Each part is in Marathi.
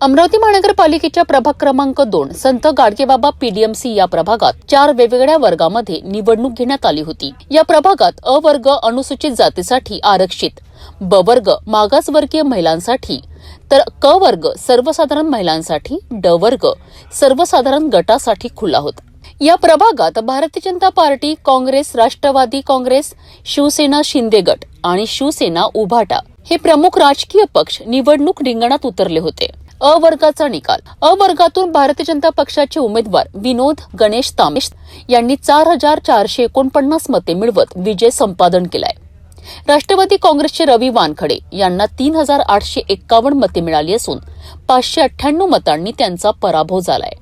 अमरावती महानगरपालिकेच्या प्रभाग क्रमांक 2 संत गाडगेबाबा पीडीएमसी या प्रभागात 4 वेगवेगळ्या वर्गामध्ये निवडणूक घेण्यात आली होती। या प्रभागात अ वर्ग अनुसूचित जातीसाठी आरक्षित, ब वर्ग मागासवर्गीय महिलांसाठी, तर क वर्ग सर्वसाधारण महिलांसाठी, ड वर्ग सर्वसाधारण गटासाठी खुला होता। या प्रभागात भारतीय जनता पार्टी, काँग्रेस, राष्ट्रवादी काँग्रेस, शिवसेना शिंदे गट आणि शिवसेना उभाटा हे प्रमुख राजकीय पक्ष निवडणूक रिंगणात उतरले होते। अ वर्गाचा निकाल। अ वर्गातून भारतीय जनता पक्षाचे उमेदवार विनोद गणेश तांबे यांनी 4449 मते मिळवत विजय संपादन केलाय। राष्ट्रवादी काँग्रेसचे रवी वानखडे यांना 3851 मते मिळाली असून 598 मतांनी त्यांचा पराभव झालाय।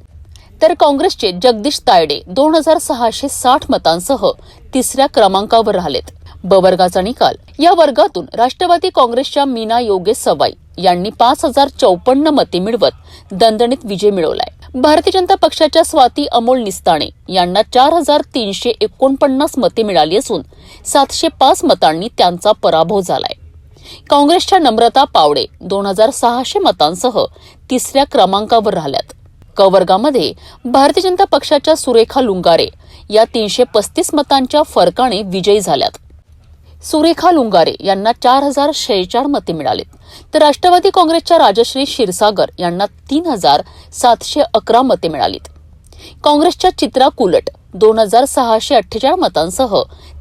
तर काँग्रेसचे जगदीश तायडे 2660 मतांसह तिसऱ्या क्रमांकावर राहिलेत। ब वर्गाचा निकाल। या वर्गातून राष्ट्रवादी काँग्रेसच्या मीना योगेश सवाई यांनी 5054 मते मिळवत दणदणीत विजय मिळवलाय। भारतीय जनता पक्षाच्या स्वाती अमोल निस्ताणे यांना 4349 मते मिळाली असून 705 मतांनी त्यांचा पराभव झालाय। काँग्रेसच्या नम्रता पावडे 2600 मतांसह तिसऱ्या क्रमांकावर राहिल्यात। क वर्गामध्ये भारतीय जनता पक्षाच्या सुरेखा लुंगारे या 335 मतांच्या फरकाने विजयी झाल्यात। सुरेखा लुंगारे यांना 4046 मते मिळालीत, तर राष्ट्रवादी काँग्रेसच्या राजश्री क्षीरसागर यांना 3711 मते मिळालीत। काँग्रेसच्या चित्रा कुलट 2648 मतांसह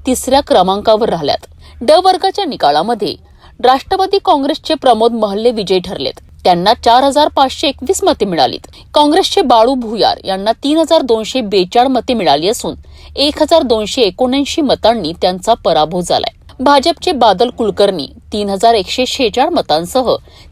तिसऱ्या क्रमांकावर राहिल्यात। ड वर्गाच्या निकालामध्ये राष्ट्रवादी काँग्रेसचे प्रमोद महल्ले विजयी ठरलेत, त्यांना 4521 मते मिळालीत। काँग्रेसचे बाळू भुयार यांना 3242 मते मिळाली असून 1279 मतांनी त्यांचा पराभव झालाय। भाजपचे बादल कुलकर्णी 3146 मतांसह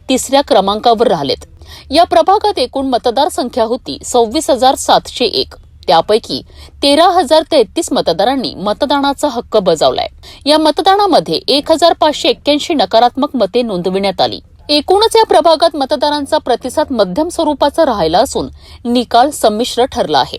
तिसऱ्या क्रमांकावर राहिलेत। या प्रभागात एकूण मतदार संख्या होती 26701, त्यापैकी 13033 मतदारांनी मतदानाचा हक्क बजावलाय। या मतदानामध्ये 1581 नकारात्मक मते नोंदविण्यात आली। एकूणच या प्रभागात मतदारांचा प्रतिसाद मध्यम स्वरूपाचा राहिला असून निकाल संमिश्र ठरला आहे।